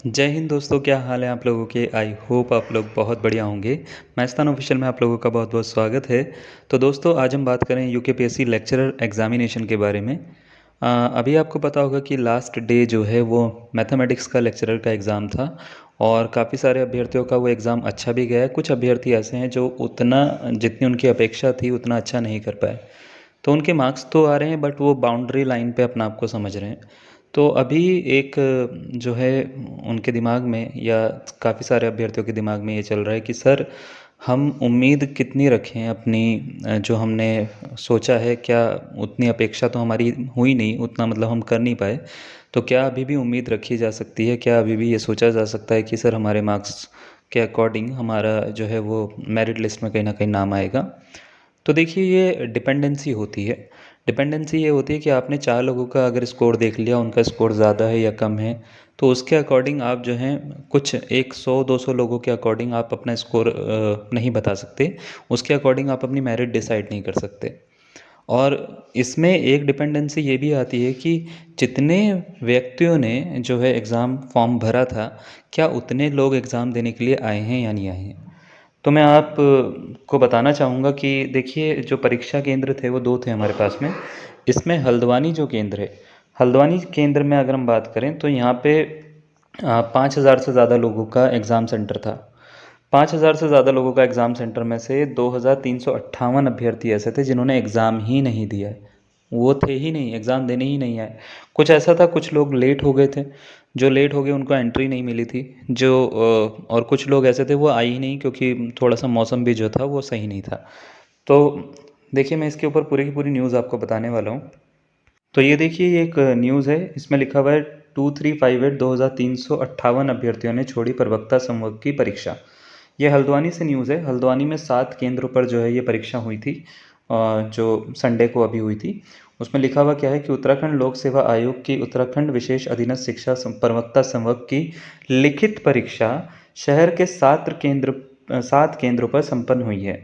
जय हिंद दोस्तों, क्या हाल है आप लोगों के। आई होप आप लोग बहुत बढ़िया होंगे। मैस्तान ऑफिशियल में आप लोगों का बहुत बहुत स्वागत है। तो दोस्तों, आज हम बात करें यूकेपीएससी लेक्चरर एग्जामिनेशन के बारे में। अभी आपको पता होगा कि लास्ट डे जो है वो मैथमेटिक्स का लेक्चरर का एग्ज़ाम था और काफ़ी सारे अभ्यर्थियों का वो एग्ज़ाम अच्छा भी गया है। कुछ अभ्यर्थी ऐसे हैं जो उतना जितनी उनकी अपेक्षा थी उतना अच्छा नहीं कर पाए, तो उनके मार्क्स तो आ रहे हैं बट वो बाउंड्री लाइन पे अपना आप को समझ रहे हैं। तो अभी एक जो है उनके दिमाग में या काफ़ी सारे अभ्यर्थियों के दिमाग में ये चल रहा है कि सर, हम उम्मीद कितनी रखें अपनी, जो हमने सोचा है क्या उतनी अपेक्षा तो हमारी हुई नहीं, उतना मतलब हम कर नहीं पाए। तो क्या अभी भी उम्मीद रखी जा सकती है, क्या अभी भी ये सोचा जा सकता है कि सर हमारे मार्क्स के अकॉर्डिंग हमारा जो है वो मेरिट लिस्ट में कहीं ना कहीं नाम आएगा। तो देखिए, ये डिपेंडेंसी होती है। डिपेंडेंसी ये होती है कि आपने 4 लोगों का अगर स्कोर देख लिया, उनका स्कोर ज़्यादा है या कम है, तो उसके अकॉर्डिंग आप जो हैं कुछ एक 100-200 लोगों के अकॉर्डिंग आप अपना स्कोर नहीं बता सकते। उसके अकॉर्डिंग आप अपनी मेरिट डिसाइड नहीं कर सकते। और इसमें एक डिपेंडेंसी ये भी आती है कि जितने व्यक्तियों ने जो है एग्ज़ाम फॉर्म भरा था, क्या उतने लोग एग्ज़ाम देने के लिए आए हैं या नहीं आए हैं। तो मैं आप को बताना चाहूँगा कि देखिए, जो परीक्षा केंद्र थे वो 2 थे हमारे पास में। इसमें हल्द्वानी जो केंद्र है, हल्द्वानी केंद्र में अगर हम बात करें तो यहाँ पे 5,000 से ज़्यादा लोगों का एग्ज़ाम सेंटर था। 5,000 से ज़्यादा लोगों का एग्ज़ाम सेंटर में से 2,358 अभ्यर्थी ऐसे थे जिन्होंने एग्ज़ाम ही नहीं दिया है। वो थे ही नहीं, एग्ज़ाम देने ही नहीं आए। कुछ ऐसा था, कुछ लोग लेट हो गए थे। जो लेट हो गए उनको एंट्री नहीं मिली थी। और कुछ लोग ऐसे थे वो आए ही नहीं क्योंकि थोड़ा सा मौसम भी जो था वो सही नहीं था। तो देखिए, मैं इसके ऊपर पूरी की पूरी न्यूज़ आपको बताने वाला हूँ। तो ये देखिए, ये एक न्यूज़ है, इसमें लिखा हुआ है 2358 2,358 अभ्यर्थियों ने छोड़ी प्रवक्ता संवर्ग की परीक्षा। ये हल्द्वानी से न्यूज़ है। हल्द्वानी में 7 केंद्रों पर जो है ये परीक्षा हुई थी, जो संडे को अभी हुई थी। उसमें लिखा हुआ क्या है कि उत्तराखंड लोक सेवा आयोग की उत्तराखंड विशेष अधीनस्थ शिक्षा प्रवक्ता संवर्ग की लिखित परीक्षा शहर के 7 केंद्रों पर संपन्न हुई है।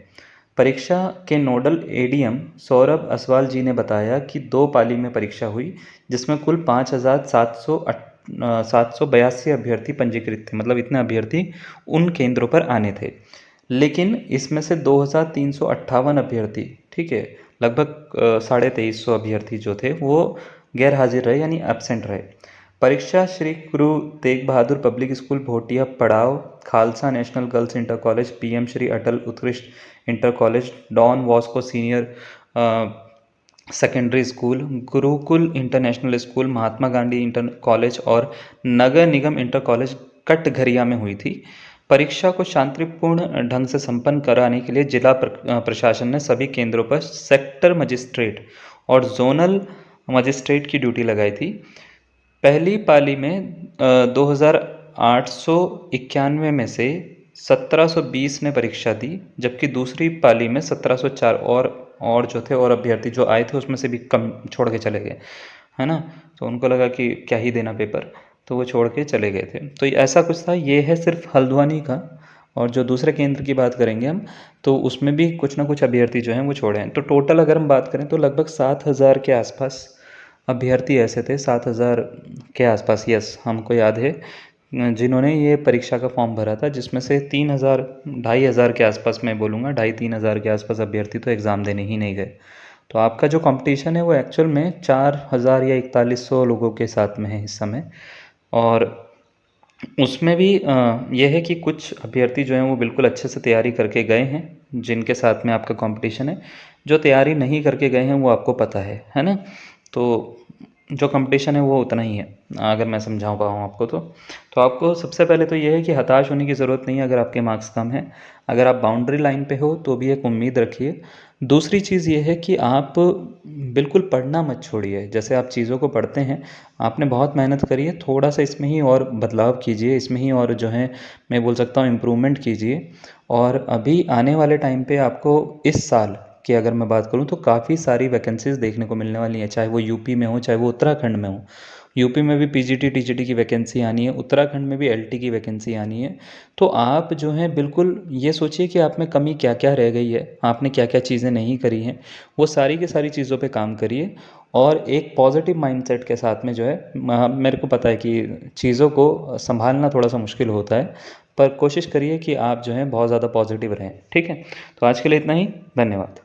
परीक्षा के नोडल एडीएम सौरभ असवाल जी ने बताया कि 2 पाली में परीक्षा हुई, जिसमें कुल 5,782 अभ्यर्थी पंजीकृत थे। मतलब इतने अभ्यर्थी उन केंद्रों पर आने थे, लेकिन इसमें से 2,358 अभ्यर्थी, ठीक है, लगभग 2,350 अभ्यर्थी जो थे वो गैर हाजिर रहे, यानी एब्सेंट रहे। परीक्षा Shri Guru Tegh Bahadur public school Bhotia Padav, Khalsa national girls inter college, PM Shri Atal उत्कृष्ट inter college, Don Bosco senior secondary school, Gurukul international school, Mahatma Gandhi inter college और नगर निगम इंटर कॉलेज कटघरिया में हुई थी। परीक्षा को शांतिपूर्ण ढंग से संपन्न कराने के लिए जिला प्रशासन ने सभी केंद्रों पर सेक्टर मजिस्ट्रेट और जोनल मजिस्ट्रेट की ड्यूटी लगाई थी। पहली पाली में 2,891 में से 1,720 ने परीक्षा दी, जबकि दूसरी पाली में 1,704 और जो थे और अभ्यर्थी जो आए थे उसमें से भी कम छोड़ के चले गए, है ना। तो उनको लगा कि क्या ही देना पेपर, तो वो छोड़ के चले गए थे। तो ऐसा कुछ था। ये है सिर्फ हल्द्वानी का। और जो दूसरे केंद्र की बात करेंगे हम, तो उसमें भी कुछ ना कुछ अभ्यर्थी जो हैं वो छोड़े हैं। तो टोटल अगर हम बात करें तो लगभग 7,000 के आसपास अभ्यर्थी ऐसे थे, 7,000 के आसपास, यस, हमको याद है, जिन्होंने ये परीक्षा का फॉर्म भरा था, जिसमें से 3,000, 2,500 के आसपास, मैं बोलूँगा 2,500-3,000 के आसपास अभ्यर्थी तो एग्ज़ाम देने ही नहीं गए। तो आपका जो कंपटीशन है वो एक्चुअल में 4,000 या 4,100 लोगों के साथ में है इस समय। और उसमें भी ये है कि कुछ अभ्यर्थी जो हैं वो बिल्कुल अच्छे से तैयारी करके गए हैं, जिनके साथ में आपका कंपटीशन है। जो तैयारी नहीं करके गए हैं वो आपको पता है ना। तो जो कंपटीशन है वो उतना ही है, अगर मैं समझा पाऊँ आपको तो आपको सबसे पहले तो ये है कि हताश होने की ज़रूरत नहीं है अगर आपके मार्क्स कम हैं। अगर आप बाउंड्री लाइन पे हो तो भी एक उम्मीद रखिए। दूसरी चीज़ ये है कि आप बिल्कुल पढ़ना मत छोड़िए। जैसे आप चीज़ों को पढ़ते हैं, आपने बहुत मेहनत करी है, थोड़ा सा इसमें ही और बदलाव कीजिए, इसमें ही और जो है मैं बोल सकता हूँ इम्प्रूवमेंट कीजिए। और अभी आने वाले टाइम पे आपको इस साल की अगर मैं बात करूँ तो काफ़ी सारी वैकेंसीज़ देखने को मिलने वाली हैं, चाहे वो यूपी में हो चाहे वो उत्तराखंड में हो। यूपी में भी पीजीटी टीजीटी की वैकेंसी आनी है, उत्तराखंड में भी एलटी की वैकेंसी आनी है। तो आप जो हैं बिल्कुल ये सोचिए कि आप में कमी क्या क्या रह गई है, आपने क्या क्या चीज़ें नहीं करी हैं, वो सारी की सारी चीज़ों पे काम करिए। और एक पॉजिटिव माइंडसेट के साथ में जो है मेरे को पता है कि चीज़ों को संभालना थोड़ा सा मुश्किल होता है, पर कोशिश करिए कि आप जो हैं बहुत ज़्यादा पॉजिटिव रहें। ठीक है, तो आज के लिए इतना ही। धन्यवाद।